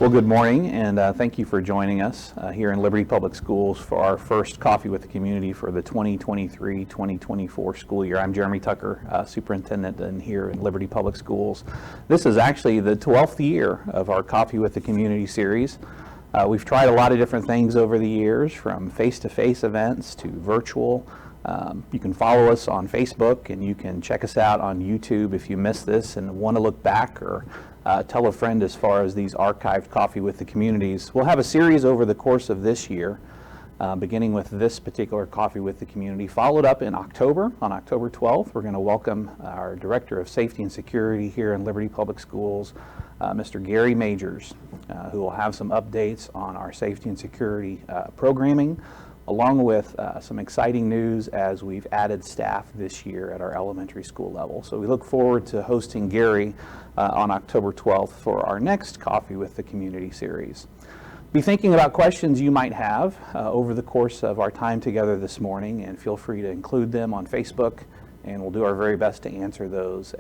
Well, good morning, and thank you for joining us here in Liberty Public Schools for our first Coffee with the Community for the 2023-2024 school year. I'm Jeremy Tucker, superintendent and here in Liberty Public Schools. This is actually the 12th year of our Coffee with the Community series. We've tried a lot of different things over the years, from face-to-face events to virtual. You can follow us on Facebook, and you can check us out on YouTube if you missed this and want to look back, or tell a friend as far as these archived Coffee with the Communities. We'll have a series over the course of this year, beginning with this particular Coffee with the Community. Followed up in October, on October 12th, we're going to welcome our Director of Safety and Security here in Liberty Public Schools, Mr. Gary Majors, who will have some updates on our safety and security programming, along with some exciting news as we've added staff this year at our elementary school level. So we look forward to hosting Gary on October 12th for our next Coffee with the Community series. Be thinking about questions you might have over the course of our time together this morning, and feel free to include them on Facebook, and we'll do our very best to answer those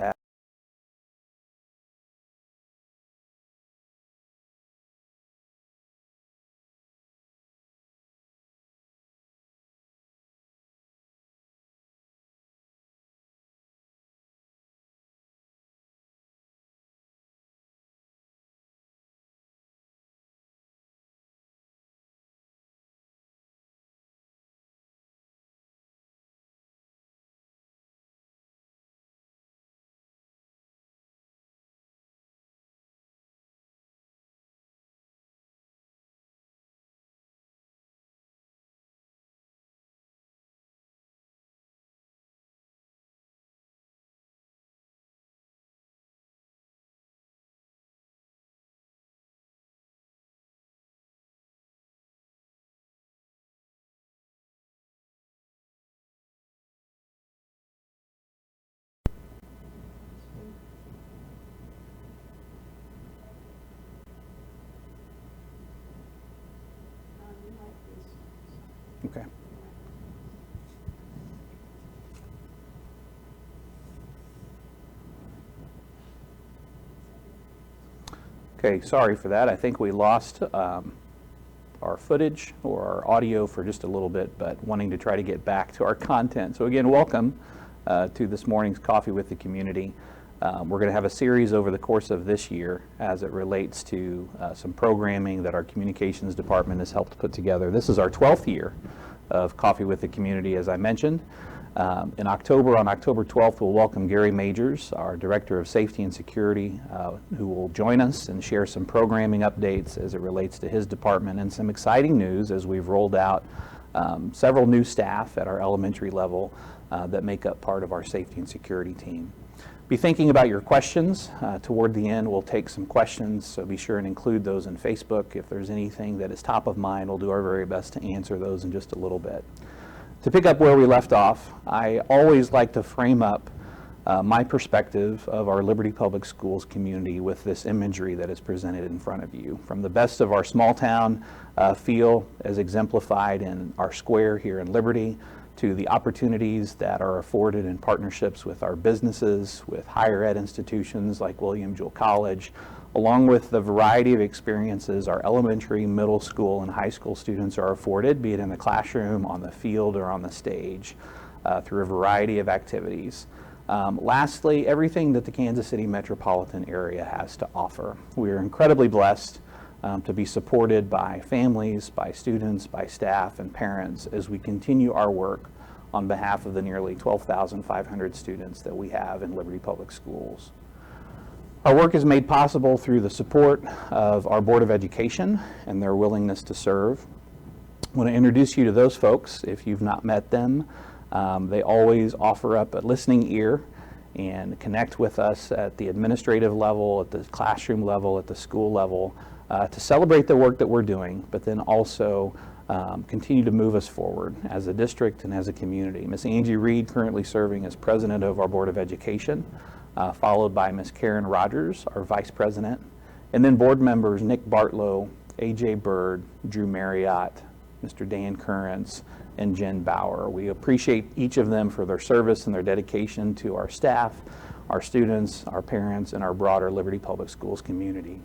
Okay. Okay, sorry for that. I think we lost our footage or our audio for just a little bit, but wanting to try to get back to our content. So again, welcome to this morning's Coffee with the Community. We're going to have a series over the course of this year as it relates to some programming that our communications department has helped put together. This is our 12th year of Coffee with the Community, as I mentioned. In October, on October 12th, we'll welcome Gary Majors, our Director of Safety and Security, who will join us and share some programming updates as it relates to his department and some exciting news as we've rolled out several new staff at our elementary level that make up part of our safety and security team. Be thinking about your questions. Toward the end, we'll take some questions, so be sure and include those in Facebook. If there's anything that is top of mind, we'll do our very best to answer those in just a little bit. To pick up where we left off, I always like to frame up my perspective of our Liberty Public Schools community with this imagery that is presented in front of you. From the best of our small town feel as exemplified in our square here in Liberty, to the opportunities that are afforded in partnerships with our businesses, with higher ed institutions like William Jewell College, along with the variety of experiences our elementary, middle school, and high school students are afforded, be it in the classroom, on the field, or on the stage, through a variety of activities. Lastly, everything that the Kansas City metropolitan area has to offer. We are incredibly blessed to be supported by families, by students, by staff, and parents as we continue our work on behalf of the nearly 12,500 students that we have in Liberty Public Schools. Our work is made possible through the support of our Board of Education and their willingness to serve. I want to introduce you to those folks. If you've not met them, they always offer up a listening ear and connect with us at the administrative level, at the classroom level, at the school level, to celebrate the work that we're doing, but then also continue to move us forward as a district and as a community. Ms. Angie Reed, currently serving as president of our Board of Education, followed by Ms. Karen Rogers, our vice president, and then board members Nick Bartlow, A.J. Bird, Drew Marriott, Mr. Dan Currents, and Jen Bauer. We appreciate each of them for their service and their dedication to our staff, our students, our parents, and our broader Liberty Public Schools community.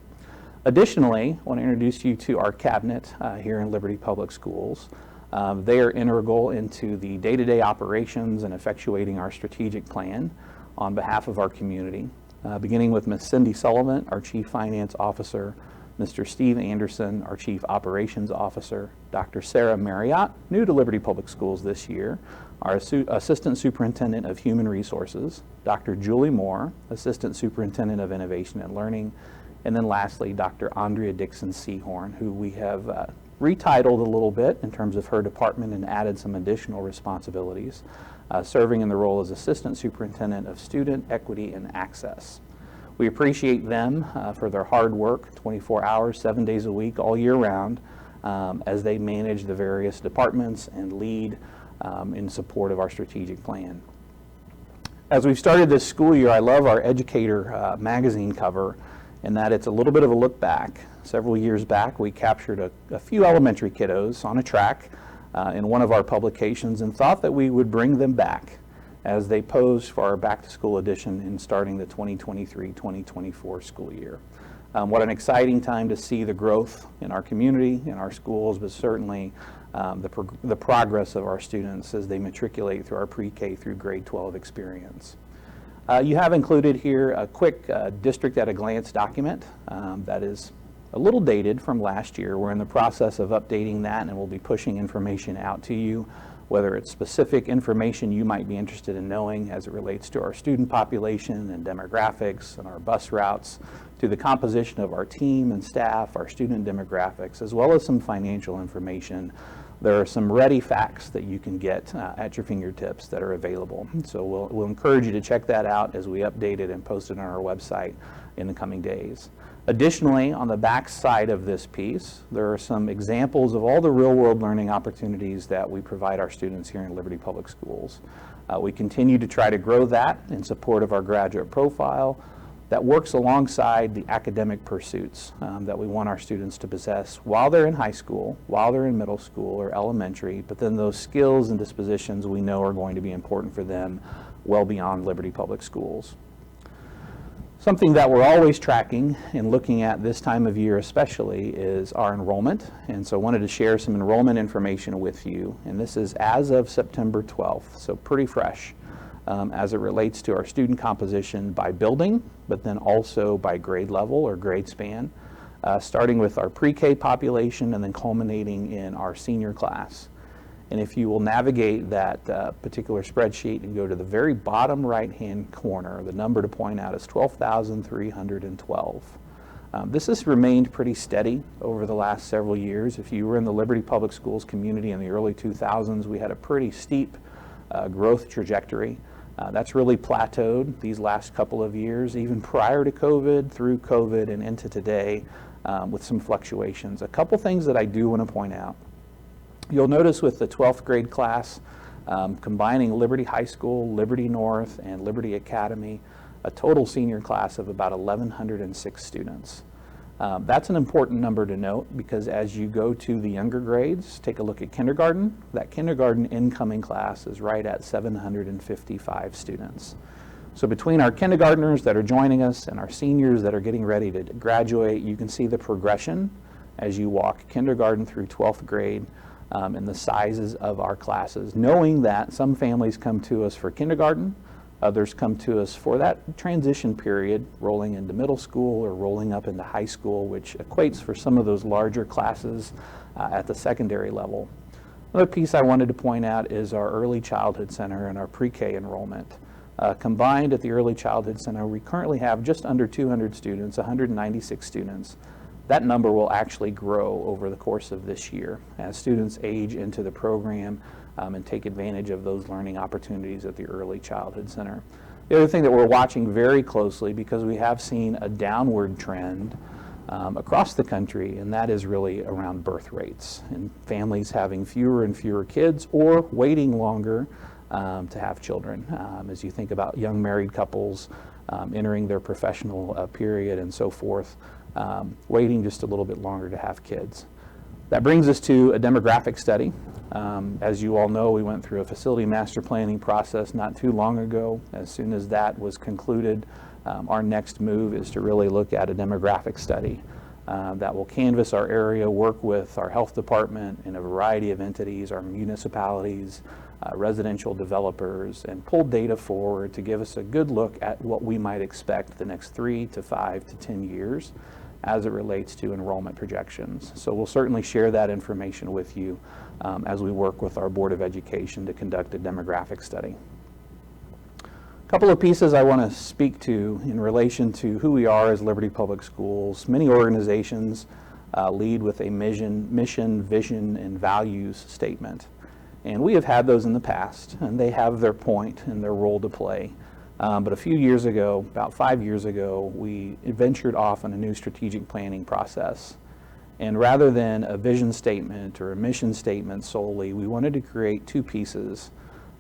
Additionally, I want to introduce you to our cabinet here in Liberty Public Schools. They are integral into the day-to-day operations and effectuating our strategic plan on behalf of our community, beginning with Ms. Cindy Sullivan, our Chief Finance Officer, Mr. Steve Anderson, our Chief Operations Officer, Dr. Sarah Marriott, new to Liberty Public Schools this year, our Assistant Superintendent of Human Resources, Dr. Julie Moore, Assistant Superintendent of Innovation and Learning, and then lastly, Dr. Andrea Dixon-Seahorn, who we have retitled a little bit in terms of her department and added some additional responsibilities, serving in the role as Assistant Superintendent of Student Equity and Access. We appreciate them for their hard work, 24 hours, 7 days a week, all year round, as they manage the various departments and lead in support of our strategic plan. As we've started this school year, I love our Educator magazine cover, in that it's a little bit of a look back. Several years back, we captured a few elementary kiddos on a track in one of our publications and thought that we would bring them back as they posed for our back-to-school edition in starting the 2023-2024 school year. What an exciting time to see the growth in our community, in our schools, but certainly the progress of our students as they matriculate through our pre-K through grade 12 experience. You have included here a quick district at a glance document that is a little dated from last year. We're in the process of updating that, and we'll be pushing information out to you, whether it's specific information you might be interested in knowing as it relates to our student population and demographics and our bus routes, to the composition of our team and staff, our student demographics, as well as some financial information. There are some ready facts that you can get at your fingertips that are available. So we'll encourage you to check that out as we update it and post it on our website in the coming days. Additionally, on the back side of this piece, there are some examples of all the real-world learning opportunities that we provide our students here in Liberty Public Schools. We continue to try to grow that in support of our graduate profile, that works alongside the academic pursuits that we want our students to possess while they're in high school, while they're in middle school or elementary, but then those skills and dispositions we know are going to be important for them well beyond Liberty Public Schools. Something that we're always tracking and looking at this time of year especially is our enrollment, and so I wanted to share some enrollment information with you, and this is as of September 12th, so pretty fresh. As it relates to our student composition by building, but then also by grade level or grade span, starting with our pre-K population and then culminating in our senior class. And if you will navigate that particular spreadsheet and go to the very bottom right-hand corner, the number to point out is 12,312. This has remained pretty steady over the last several years. If you were in the Liberty Public Schools community in the early 2000s, we had a pretty steep growth trajectory. That's really plateaued these last couple of years, even prior to COVID, through COVID, and into today, with some fluctuations. A couple things that I do want to point out. You'll notice with the 12th grade class, combining Liberty High School, Liberty North, and Liberty Academy, a total senior class of about 1,106 students. That's an important number to note because as you go to the younger grades, take a look at kindergarten. That kindergarten incoming class is right at 755 students. So between our kindergartners that are joining us and our seniors that are getting ready to graduate, you can see the progression as you walk kindergarten through 12th grade and the sizes of our classes, knowing that some families come to us for kindergarten, others come to us for that transition period, rolling into middle school or rolling up into high school, which equates for some of those larger classes at the secondary level. Another piece I wanted to point out is our Early Childhood Center and our pre-K enrollment. Combined at the Early Childhood Center, we currently have just under 200 students, 196 students. That number will actually grow over the course of this year as students age into the program and take advantage of those learning opportunities at the Early Childhood Center. The other thing that we're watching very closely, because we have seen a downward trend across the country, and that is really around birth rates and families having fewer and fewer kids or waiting longer to have children. As you think about young married couples entering their professional period and so forth, waiting just a little bit longer to have kids. That brings us to a demographic study. As you all know, we went through a facility master planning process not too long ago. As soon as that was concluded, our next move is to really look at a demographic study that will canvass our area, work with our health department and a variety of entities, our municipalities, residential developers, and pull data forward to give us a good look at what we might expect the next 3 to 5 to 10 years as it relates to enrollment projections. So we'll certainly share that information with you as we work with our Board of Education to conduct a demographic study. A couple of pieces I want to speak to in relation to who we are as Liberty Public Schools. Many organizations lead with a mission, vision, and values statement. And we have had those in the past, and they have their point and their role to play. But a few years ago, about 5 years ago, we ventured off on a new strategic planning process. And rather than a vision statement or a mission statement solely, we wanted to create two pieces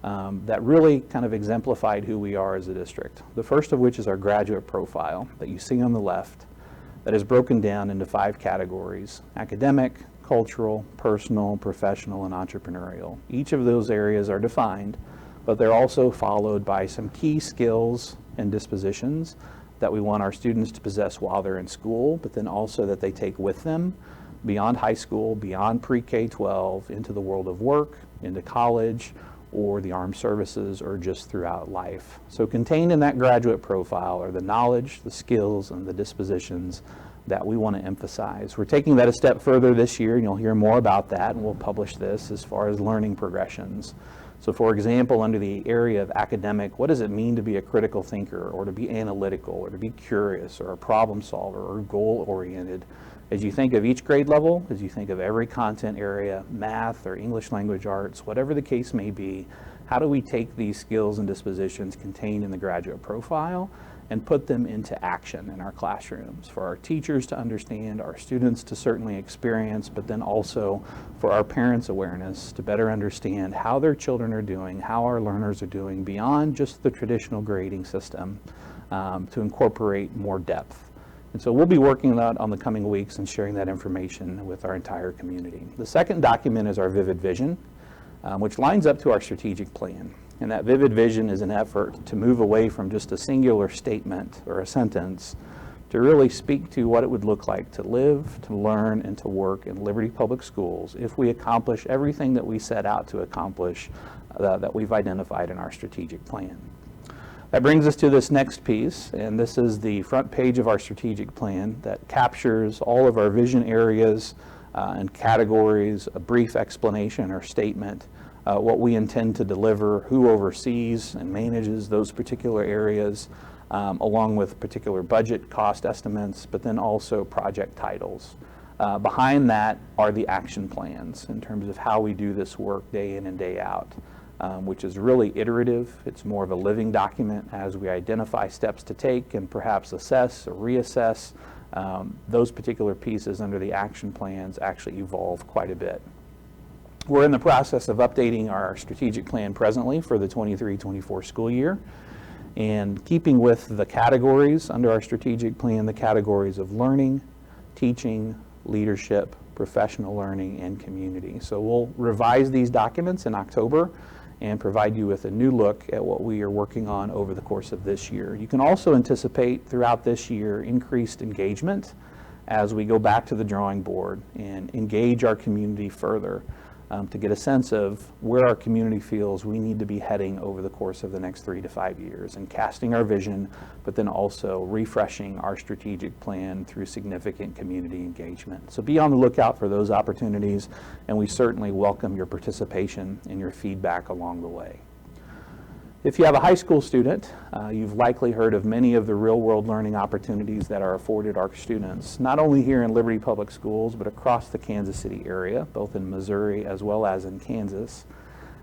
that really kind of exemplified who we are as a district. The first of which is our graduate profile that you see on the left, that is broken down into 5 categories: academic, cultural, personal, professional, and entrepreneurial. Each of those areas are defined, but they're also followed by some key skills and dispositions that we want our students to possess while they're in school, but then also that they take with them beyond high school, beyond pre-K-12, into the world of work, into college, or the armed services, or just throughout life. So contained in that graduate profile are the knowledge, the skills, and the dispositions that we want to emphasize. We're taking that a step further this year, and you'll hear more about that, and we'll publish this as far as learning progressions. So for example, under the area of academic, what does it mean to be a critical thinker, or to be analytical, or to be curious, or a problem solver, or goal-oriented? As you think of each grade level, as you think of every content area, math or English language arts, whatever the case may be, how do we take these skills and dispositions contained in the graduate profile and put them into action in our classrooms for our teachers to understand, our students to certainly experience, but then also for our parents' awareness to better understand how their children are doing, how our learners are doing beyond just the traditional grading system, to incorporate more depth. And so we'll be working on that on the coming weeks and sharing that information with our entire community. The second document is our Vivid Vision, which lines up to our strategic plan. And that Vivid Vision is an effort to move away from just a singular statement or a sentence to really speak to what it would look like to live, to learn, and to work in Liberty Public Schools if we accomplish everything that we set out to accomplish that we've identified in our strategic plan. That brings us to this next piece, and this is the front page of our strategic plan that captures all of our vision areas and categories, a brief explanation or statement, what we intend to deliver, who oversees and manages those particular areas, along with particular budget cost estimates, but then also project titles. Behind that are the action plans in terms of how we do this work day in and day out. Which is really iterative. It's more of a living document as we identify steps to take and perhaps assess or reassess. Those particular pieces under the action plans actually evolve quite a bit. We're in the process of updating our strategic plan presently for the 23-24 school year, and keeping with the categories under our strategic plan, the categories of learning, teaching, leadership, professional learning, and community. So we'll revise these documents in October and provide you with a new look at what we are working on over the course of this year. You can also anticipate throughout this year increased engagement as we go back to the drawing board and engage our community further to get a sense of where our community feels we need to be heading over the course of the next 3 to 5 years, and casting our vision, but then also refreshing our strategic plan through significant community engagement. So be on the lookout for those opportunities, and we certainly welcome your participation and your feedback along the way. If you have a high school student, you've likely heard of many of the real-world learning opportunities that are afforded our students, not only here in Liberty Public Schools, but across the Kansas City area, both in Missouri as well as in Kansas.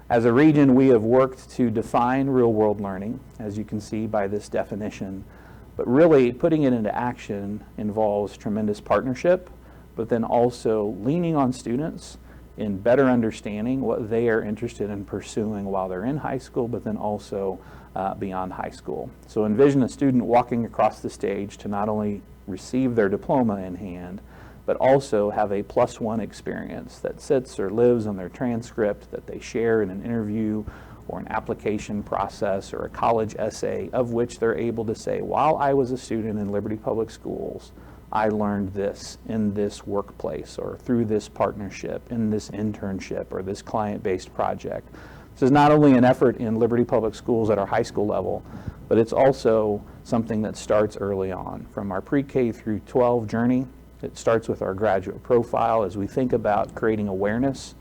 As a region, we have worked to define real-world learning, as you can see by this definition, but really putting it into action involves tremendous partnership, but then also leaning on students in better understanding what they are interested in pursuing while they're in high school, but then also beyond high school. So envision a student walking across the stage to not only receive their diploma in hand, but also have a +1 experience that sits or lives on their transcript that they share in an interview or an application process or a college essay, of which they're able to say, while I was a student in Liberty Public Schools, I learned this in this workplace, or through this partnership, in this internship, or this client-based project. This is not only an effort in Liberty Public Schools at our high school level, but it's also something that starts early on. From our pre-K through 12 journey, it starts with our graduate profile as we think about creating awareness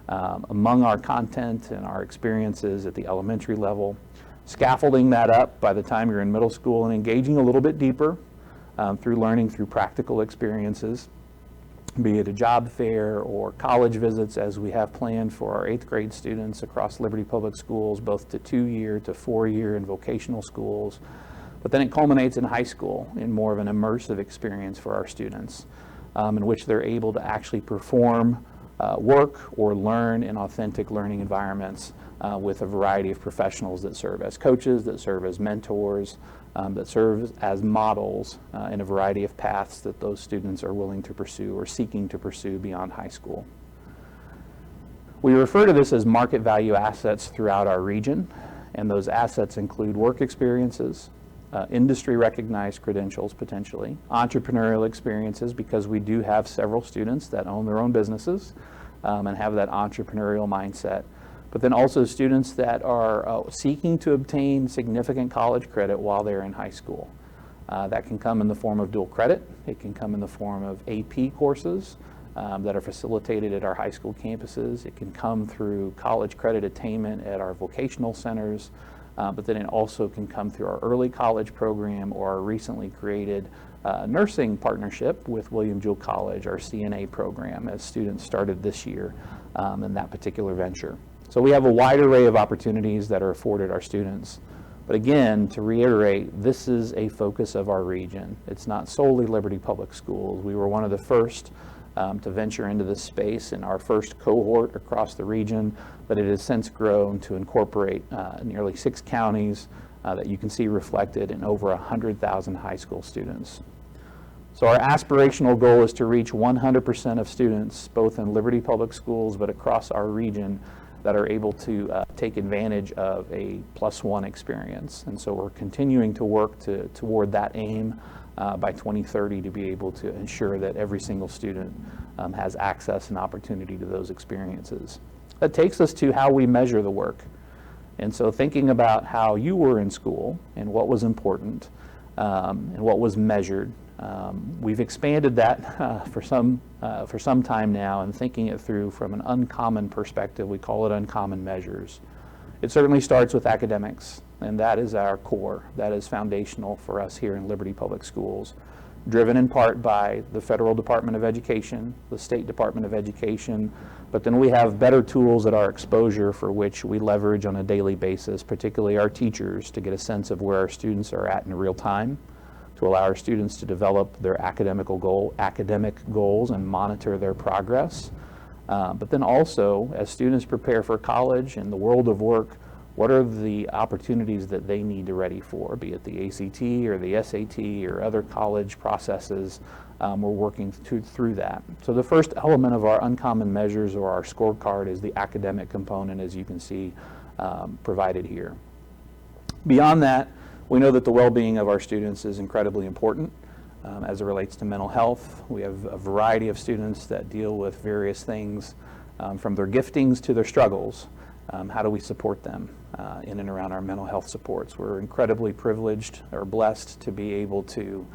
among our content and our experiences at the elementary level, scaffolding that up by the time you're in middle school, and engaging a little bit deeper through learning through practical experiences, be it a job fair or college visits, as we have planned for our 8th grade students across Liberty Public Schools, both to 2-year to 4-year in vocational schools. But then it culminates in high school in more of an immersive experience for our students, in which they're able to actually perform work or learn in authentic learning environments with a variety of professionals that serve as coaches, that serve as mentors, that serve as models in a variety of paths that those students are willing to pursue or seeking to pursue beyond high school. We refer to this as market value assets throughout our region, and those assets include work experiences, industry recognized credentials potentially, entrepreneurial experiences, because we do have several students that own their own businesses and have that entrepreneurial mindset, but then also students that are seeking to obtain significant college credit while they're in high school. That can come in the form of dual credit. It can come in the form of AP courses that are facilitated at our high school campuses. It can come through college credit attainment at our vocational centers, but then it also can come through our early college program or our recently created nursing partnership with William Jewell College, our CNA program, as students started this year in that particular venture. So we have a wide array of opportunities that are afforded our students. But again, to reiterate, this is a focus of our region. It's not solely Liberty Public Schools. We were one of the first to venture into this space in our first cohort across the region, but it has since grown to incorporate nearly 6 counties, that you can see reflected in over 100,000 high school students. So our aspirational goal is to reach 100% of students, both in Liberty Public Schools but across our region, that are able to take advantage of a +1 experience. And so we're continuing to work toward that aim by 2030 to be able to ensure that every single student has access and opportunity to those experiences. That takes us to how we measure the work. And so thinking about how you were in school and what was important and what was measured, we've expanded that for some time now, and thinking it through from an uncommon perspective. We call it uncommon measures. It certainly starts with academics, and that is our core. That is foundational for us here in Liberty Public Schools, driven in part by the Federal Department of Education, the State Department of Education, but then we have better tools at our exposure for which we leverage on a daily basis, particularly our teachers, to get a sense of where our students are at in real time, to allow our students to develop their academic goals and monitor their progress. But then also, as students prepare for college and the world of work, what are the opportunities that they need to ready for, be it the ACT or the SAT or other college processes. We're working through that. So the first element of our uncommon measures, or our scorecard, is the academic component, as you can see provided here. Beyond that, we know that the well-being of our students is incredibly important as it relates to mental health. We have a variety of students that deal with various things, from their giftings to their struggles. How do we support them in and around our mental health supports? We're incredibly privileged or blessed to be able to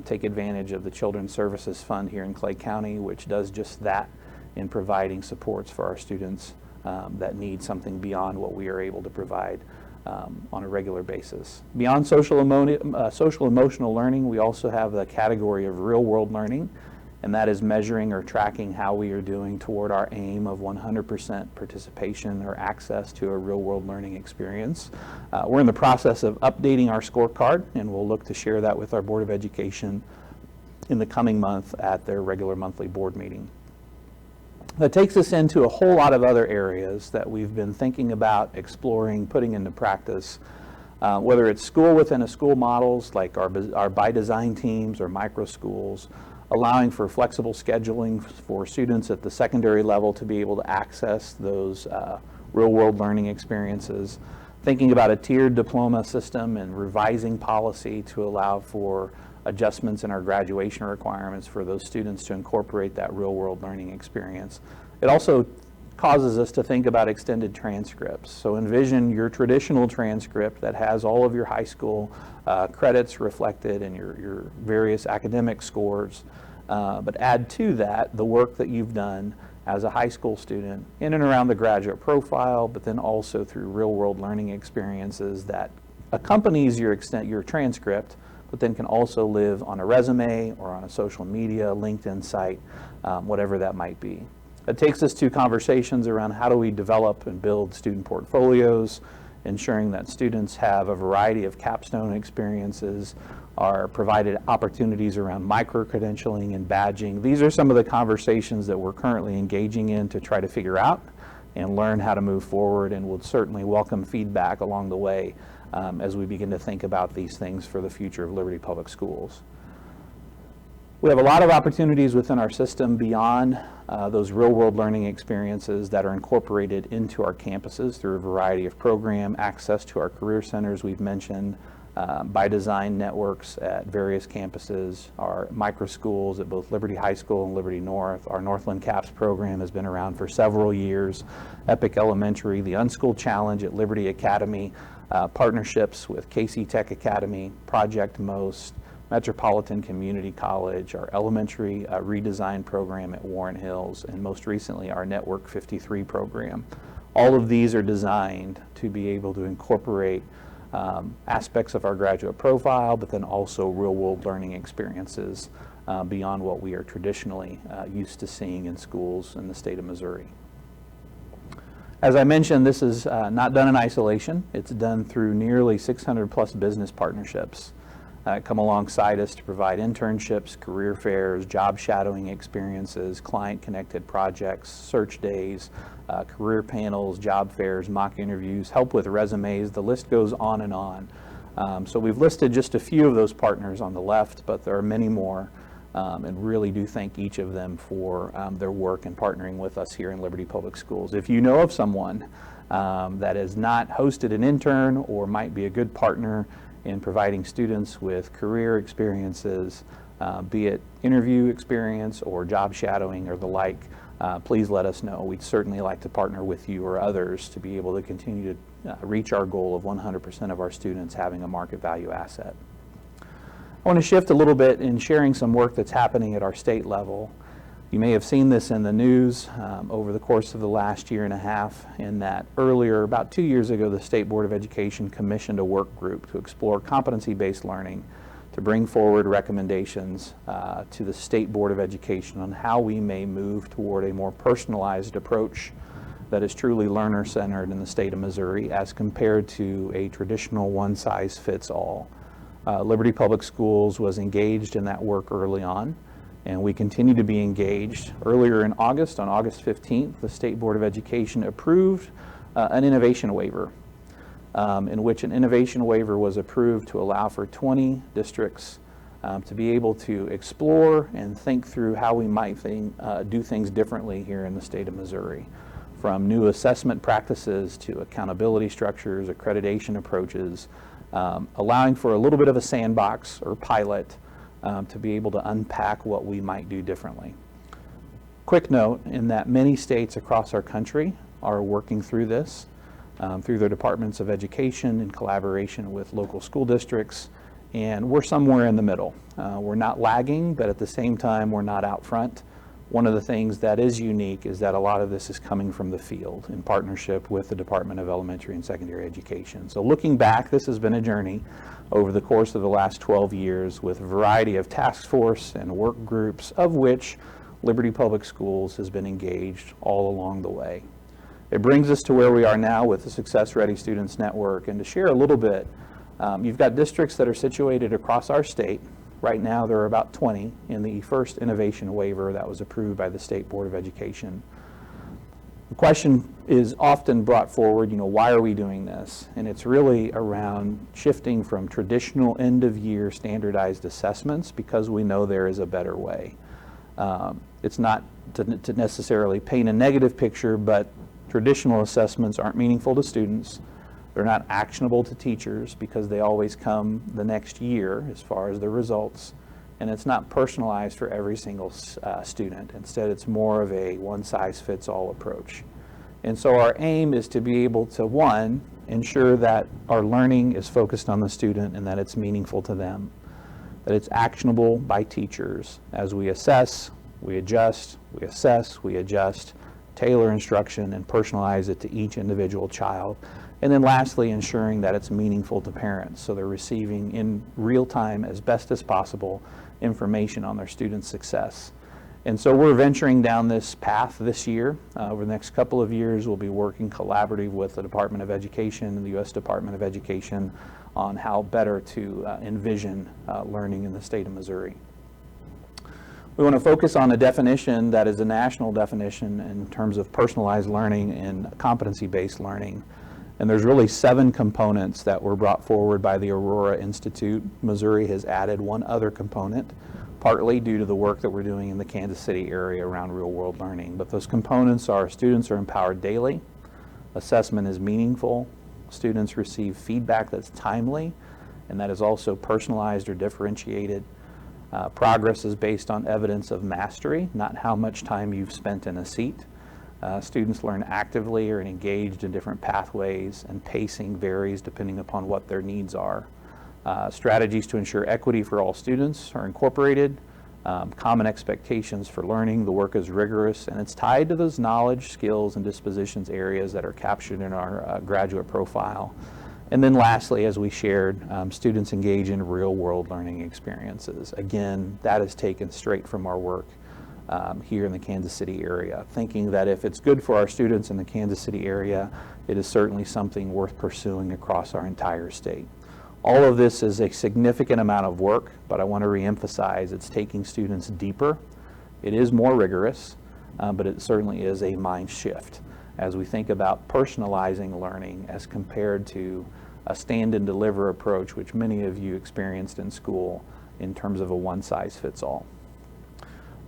take advantage of the Children's Services Fund here in Clay County, which does just that in providing supports for our students that need something beyond what we are able to provide on a regular basis. Beyond social emotional learning, we also have the category of real world learning, and that is measuring or tracking how we are doing toward our aim of 100% participation or access to a real world learning experience. We're in the process of updating our scorecard, and we'll look to share that with our Board of Education in the coming month at their regular monthly board meeting. That takes us into a whole lot of other areas that we've been thinking about, exploring, putting into practice, whether it's school within a school models like our by design teams or micro schools, allowing for flexible scheduling for students at the secondary level to be able to access those real world learning experiences, thinking about a tiered diploma system and revising policy to allow for adjustments in our graduation requirements for those students to incorporate that real world learning experience. It also causes us to think about extended transcripts. So envision your traditional transcript that has all of your high school credits reflected and your various academic scores, but add to that the work that you've done as a high school student in and around the graduate profile, but then also through real world learning experiences that accompanies your transcript, but then can also live on a resume or on a social media, LinkedIn site, whatever that might be. It takes us to conversations around how do we develop and build student portfolios, ensuring that students have a variety of capstone experiences, are provided opportunities around micro-credentialing and badging. These are some of the conversations that we're currently engaging in to try to figure out and learn how to move forward, and we'll certainly welcome feedback along the way as we begin to think about these things for the future of Liberty Public Schools. We have a lot of opportunities within our system beyond those real-world learning experiences that are incorporated into our campuses through a variety of program access to our career centers we've mentioned, by design networks at various campuses, our micro schools at both Liberty High School and Liberty North. Our Northland CAPS program has been around for several years. Epic Elementary, the Unschooled Challenge at Liberty Academy, partnerships with KC Tech Academy, Project MOST, Metropolitan Community College, our elementary redesign program at Warren Hills, and most recently our Network 53 program. All of these are designed to be able to incorporate aspects of our graduate profile, but then also real-world learning experiences beyond what we are traditionally used to seeing in schools in the state of Missouri. As I mentioned, this is not done in isolation. It's done through nearly 600 plus business partnerships come alongside us to provide internships, career fairs, job shadowing experiences, client-connected projects, search days, career panels, job fairs, mock interviews, help with resumes. The list goes on and on. So we've listed just a few of those partners on the left, but there are many more, and really do thank each of them for their work in partnering with us here in Liberty Public Schools. If you know of someone that has not hosted an intern or might be a good partner in providing students with career experiences, be it interview experience or job shadowing or the like, please let us know. We'd certainly like to partner with you or others to be able to continue to reach our goal of 100% of our students having a market value asset. I want to shift a little bit in sharing some work that's happening at our state level. You may have seen this in the news over the course of the last year and a half, in that earlier, about 2 years ago, the State Board of Education commissioned a work group to explore competency-based learning, to bring forward recommendations to the State Board of Education on how we may move toward a more personalized approach that is truly learner-centered in the state of Missouri as compared to a traditional one-size-fits-all. Liberty Public Schools was engaged in that work early on, and we continue to be engaged. Earlier in August, on August 15th, the State Board of Education approved an innovation waiver, in which an innovation waiver was approved to allow for 20 districts to be able to explore and think through how we might do things differently here in the state of Missouri, from new assessment practices to accountability structures, accreditation approaches, allowing for a little bit of a sandbox or pilot to be able to unpack what we might do differently. Quick note in that many states across our country are working through this through their departments of education in collaboration with local school districts, and we're somewhere in the middle. We're not lagging, but at the same time we're not out front. One of the things that is unique is that a lot of this is coming from the field in partnership with the Department of Elementary and Secondary Education. So looking back, this has been a journey over the course of the last 12 years with a variety of task force and work groups, of which Liberty Public Schools has been engaged all along the way. It brings us to where we are now with the Success Ready Students Network, and to share a little bit, you've got districts that are situated across our state. Right now there are about 20 in the first innovation waiver that was approved by the State Board of Education. The question is often brought forward, why are we doing this? And it's really around shifting from traditional end-of-year standardized assessments, because we know there is a better way. It's not to necessarily paint a negative picture, but traditional assessments aren't meaningful to students. They're not actionable to teachers because they always come the next year as far as the results, and it's not personalized for every single student. Instead, it's more of a one-size-fits-all approach. And so our aim is to be able to, one, ensure that our learning is focused on the student and that it's meaningful to them, that it's actionable by teachers as we assess, we adjust, we assess, we adjust, tailor instruction and personalize it to each individual child. And then lastly, ensuring that it's meaningful to parents, so they're receiving in real time, as best as possible, information on their students' success. And so we're venturing down this path this year. Over the next couple of years, we'll be working collaboratively with the Department of Education and the U.S. Department of Education on how better to envision learning in the state of Missouri. We want to focus on a definition that is a national definition in terms of personalized learning and competency-based learning. And there's really 7 components that were brought forward by the Aurora Institute. Missouri has added one other component, partly due to the work that we're doing in the Kansas City area around real-world learning. But those components are: students are empowered daily, assessment is meaningful, students receive feedback that's timely, and that is also personalized or differentiated. Progress is based on evidence of mastery, not how much time you've spent in a seat. Students learn actively or engaged in different pathways, and pacing varies depending upon what their needs are. Strategies to ensure equity for all students are incorporated. Common expectations for learning. The work is rigorous, and it's tied to those knowledge, skills, and dispositions areas that are captured in our graduate profile. And then lastly, as we shared, students engage in real-world learning experiences. Again, that is taken straight from our work here in the Kansas City area, thinking that if it's good for our students in the Kansas City area, it is certainly something worth pursuing across our entire state. All of this is a significant amount of work, but I want to reemphasize it's taking students deeper. It is more rigorous, but it certainly is a mind shift as we think about personalizing learning as compared to a stand and deliver approach, which many of you experienced in school in terms of a one-size-fits-all.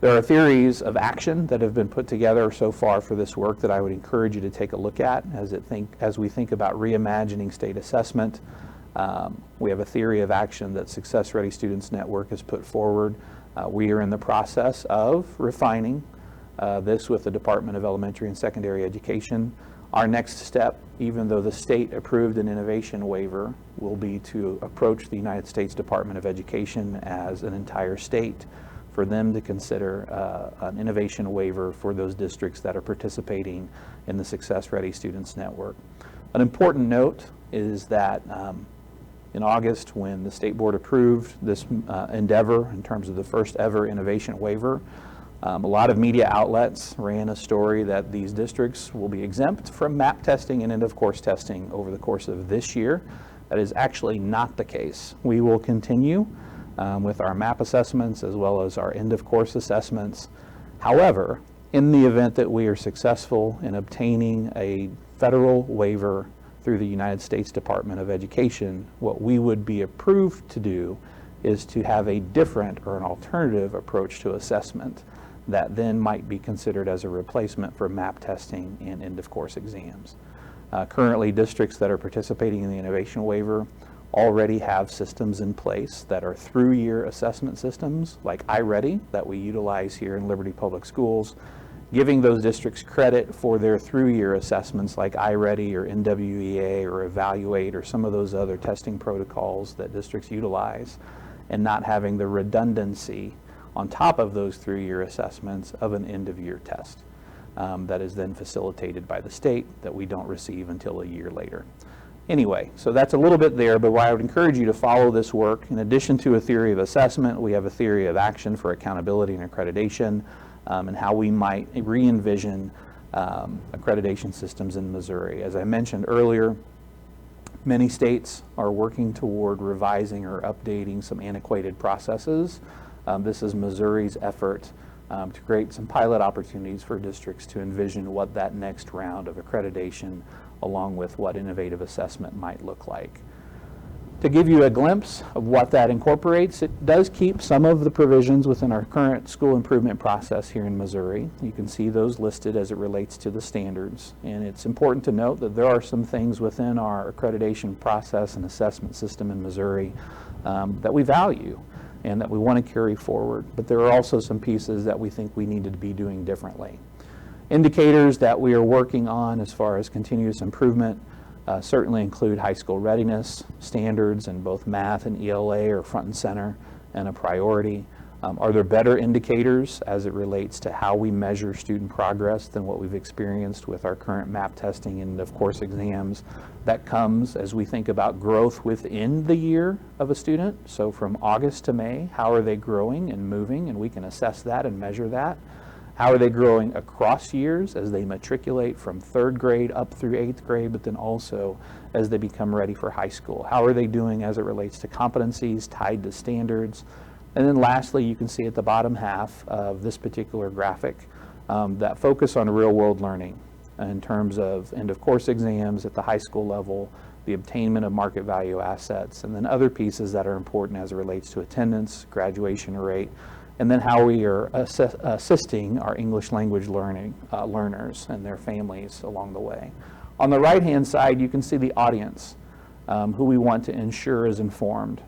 There are theories of action that have been put together so far for this work that I would encourage you to take a look at as we think about reimagining state assessment. We have a theory of action that Success Ready Students Network has put forward. We are in the process of refining this with the Department of Elementary and Secondary Education. Our next step, even though the state approved an innovation waiver, will be to approach the United States Department of Education as an entire state for them to consider an innovation waiver for those districts that are participating in the Success Ready Students Network. An important note is that in August, when the State Board approved this endeavor in terms of the first ever innovation waiver, a lot of media outlets ran a story that these districts will be exempt from MAP testing and end of course testing over the course of this year. That is actually not the case. We will continue with our MAP assessments as well as our end of course assessments. However, in the event that we are successful in obtaining a federal waiver through the United States Department of Education, what we would be approved to do is to have a different or an alternative approach to assessment that then might be considered as a replacement for MAP testing and end of course exams. Currently, districts that are participating in the innovation waiver already have systems in place that are through-year assessment systems like iReady that we utilize here in Liberty Public Schools, giving those districts credit for their through-year assessments like iReady or NWEA or Evaluate or some of those other testing protocols that districts utilize, and not having the redundancy on top of those through-year assessments of an end-of-year test that is then facilitated by the state that we don't receive until a year later. Anyway, so that's a little bit there, but I would encourage you to follow this work. In addition to a theory of assessment, we have a theory of action for accountability and accreditation, and how we might re-envision accreditation systems in Missouri. As I mentioned earlier, many states are working toward revising or updating some antiquated processes. This is Missouri's effort to create some pilot opportunities for districts to envision what that next round of accreditation along with what innovative assessment might look like. To give you a glimpse of what that incorporates, it does keep some of the provisions within our current school improvement process here in Missouri. You can see those listed as it relates to the standards. And it's important to note that there are some things within our accreditation process and assessment system in Missouri that we value and that we want to carry forward. But there are also some pieces that we think we need to be doing differently. Indicators that we are working on as far as continuous improvement certainly include high school readiness standards, and both math and ELA are front and center and a priority. Are there better indicators as it relates to how we measure student progress than what we've experienced with our current MAP testing and of course exams? That comes as we think about growth within the year of a student. So from August to May, how are they growing and moving? And we can assess that and measure that. How are they growing across years as they matriculate from 3rd grade up through 8th grade, but then also as they become ready for high school? How are they doing as it relates to competencies tied to standards? And then lastly, you can see at the bottom half of this particular graphic that focus on real-world learning in terms of end-of-course exams at the high school level, the obtainment of market value assets, and then other pieces that are important as it relates to attendance, graduation rate, and then how we are assisting our English language learners and their families along the way. On the right-hand side, you can see the audience, who we want to ensure is informed.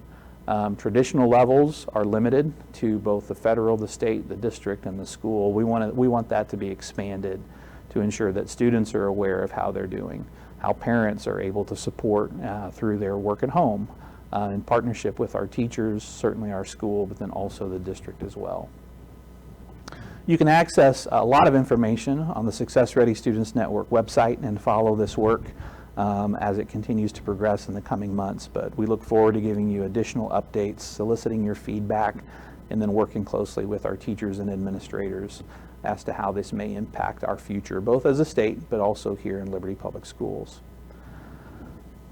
Traditional levels are limited to both the federal, the state, the district, and the school. We want that to be expanded to ensure that students are aware of how they're doing, how parents are able to support through their work at home, in partnership with our teachers, certainly our school, but then also the district as well. You can access a lot of information on the Success Ready Students Network website and follow this work as it continues to progress in the coming months. But we look forward to giving you additional updates, soliciting your feedback, and then working closely with our teachers and administrators as to how this may impact our future, both as a state, but also here in Liberty Public Schools.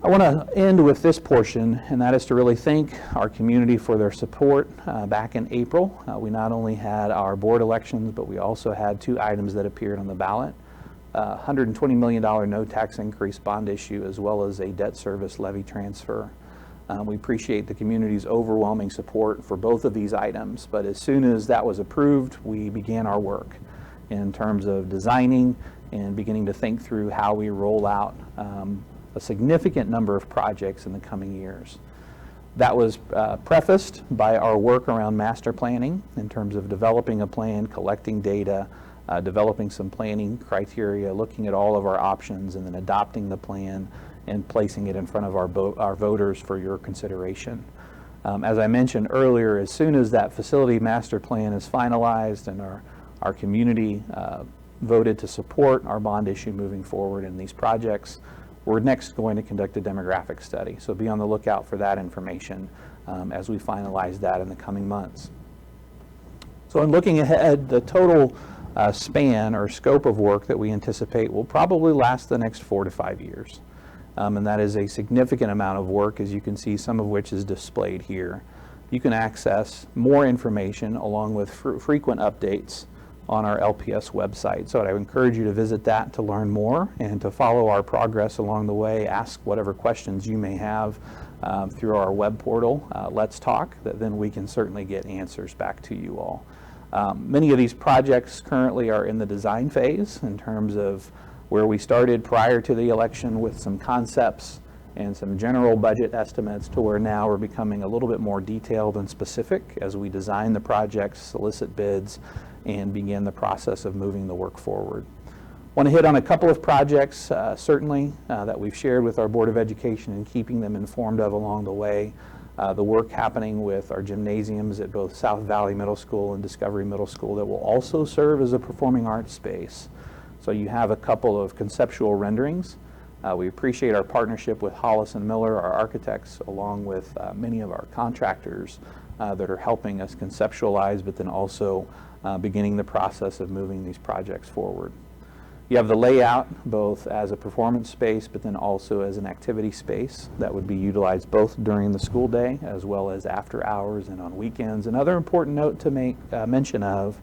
I want to end with this portion, and that is to really thank our community for their support. Back in April, we not only had our board elections, but we also had 2 items that appeared on the ballot. $120 million no tax increase bond issue, as well as a debt service levy transfer. We appreciate the community's overwhelming support for both of these items, but as soon as that was approved, we began our work in terms of designing and beginning to think through how we roll out a significant number of projects in the coming years. That was prefaced by our work around master planning in terms of developing a plan, collecting data, developing some planning criteria, looking at all of our options, and then adopting the plan and placing it in front of our voters for your consideration. As I mentioned earlier, as soon as that facility master plan is finalized and our community voted to support our bond issue moving forward in these projects, we're next going to conduct a demographic study. So be on the lookout for that information as we finalize that in the coming months. So in looking ahead, the total span or scope of work that we anticipate will probably last the next 4 to 5 years. And that is a significant amount of work, as you can see, some of which is displayed here. You can access more information along with frequent updates on our LPS website. So I would encourage you to visit that to learn more and to follow our progress along the way. Ask whatever questions you may have through our web portal, Let's Talk, that then we can certainly get answers back to you all. Many of these projects currently are in the design phase in terms of where we started prior to the election with some concepts and some general budget estimates to where now we're becoming a little bit more detailed and specific as we design the projects, solicit bids, and begin the process of moving the work forward. I want to hit on a couple of projects, certainly, that we've shared with our Board of Education and keeping them informed of along the way. The work happening with our gymnasiums at both South Valley Middle School and Discovery Middle School that will also serve as a performing arts space. So you have a couple of conceptual renderings. We appreciate our partnership with Hollis and Miller, our architects, along with many of our contractors that are helping us conceptualize, but then also beginning the process of moving these projects forward. You have the layout both as a performance space, but then also as an activity space that would be utilized both during the school day as well as after hours and on weekends. Another important note to make mention of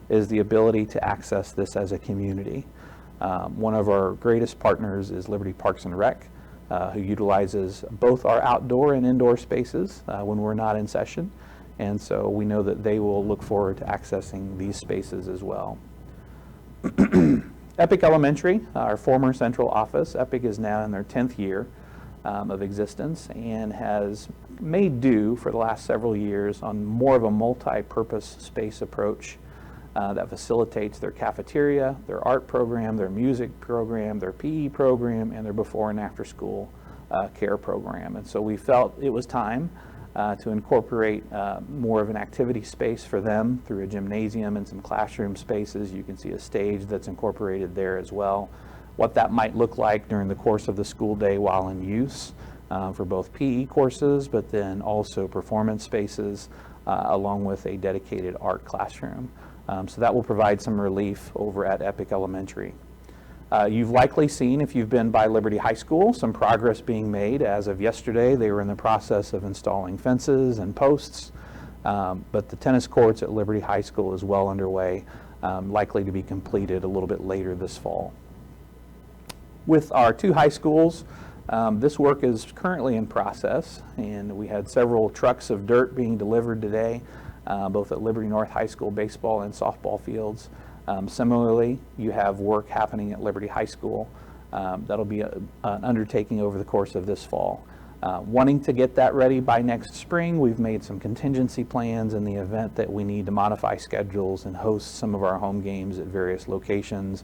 is the ability to access this as a community. One of our greatest partners is Liberty Parks and Rec, who utilizes both our outdoor and indoor spaces when we're not in session. And so we know that they will look forward to accessing these spaces as well. Epic Elementary, our former central office, Epic is now in their 10th year of existence and has made do for the last several years on more of a multi-purpose space approach that facilitates their cafeteria, their art program, their music program, their PE program, and their before and after school care program. And so we felt it was time to incorporate more of an activity space for them through a gymnasium and some classroom spaces. You can see a stage that's incorporated there as well. What that might look like during the course of the school day while in use for both PE courses, but then also performance spaces along with a dedicated art classroom. So that will provide some relief over at Epic Elementary. You've likely seen, if you've been by Liberty High School, some progress being made. As of yesterday, they were in the process of installing fences and posts, but the tennis courts at Liberty High School is well underway, likely to be completed a little bit later this fall. With our 2 high schools, this work is currently in process, and we had several trucks of dirt being delivered today, both at Liberty North High School baseball and softball fields. Similarly, you have work happening at Liberty High School. That'll be an undertaking over the course of this fall. Wanting to get that ready by next spring, we've made some contingency plans in the event that we need to modify schedules and host some of our home games at various locations.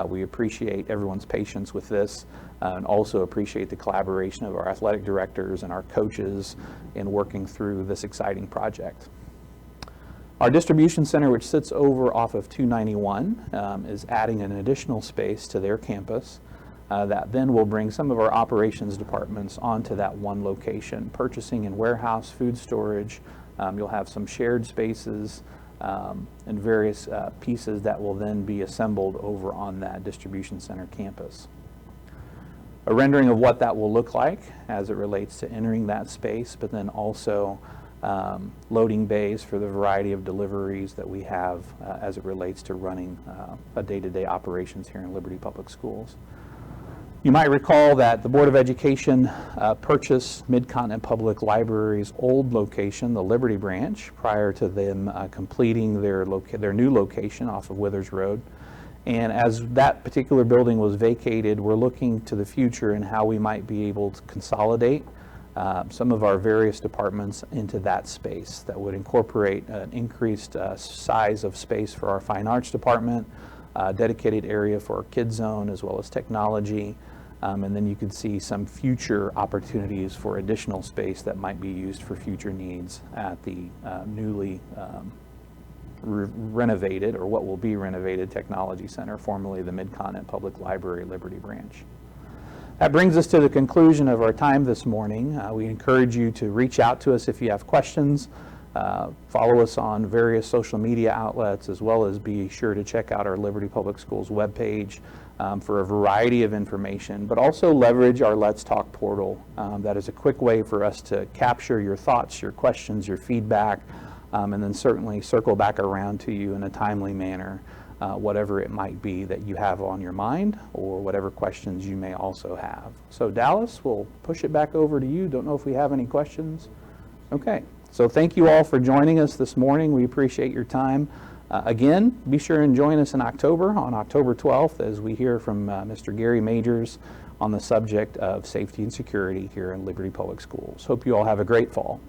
We appreciate everyone's patience with this and also appreciate the collaboration of our athletic directors and our coaches in working through this exciting project. Our distribution center, which sits over off of 291, is adding an additional space to their campus that then will bring some of our operations departments onto that one location. Purchasing and warehouse, food storage, you'll have some shared spaces and various pieces that will then be assembled over on that distribution center campus. A rendering of what that will look like as it relates to entering that space, but then also loading bays for the variety of deliveries that we have as it relates to running a day-to-day operations here in Liberty Public Schools. You might recall that the Board of Education purchased Mid-Continent Public Library's old location, the Liberty Branch, prior to them completing their new location off of Withers Road. And as that particular building was vacated, we're looking to the future and how we might be able to consolidate some of our various departments into that space that would incorporate an increased size of space for our Fine Arts Department, dedicated area for our Kids Zone as well as technology, and then you could see some future opportunities for additional space that might be used for future needs at the newly renovated, or what will be renovated, Technology Center, formerly the Mid-Continent Public Library Liberty Branch. That brings us to the conclusion of our time this morning. We encourage you to reach out to us if you have questions. Follow us on various social media outlets, as well as be sure to check out our Liberty Public Schools webpage for a variety of information, but also leverage our Let's Talk portal. That is a quick way for us to capture your thoughts, your questions, your feedback, and then certainly circle back around to you in a timely manner, whatever it might be that you have on your mind or whatever questions you may also have. So Dallas, we'll push it back over to you. Don't know if we have any questions. Okay, so thank you all for joining us this morning. We appreciate your time. Again, be sure and join us in October, on October 12th, as we hear from Mr. Gary Majors on the subject of safety and security here in Liberty Public Schools. Hope you all have a great fall.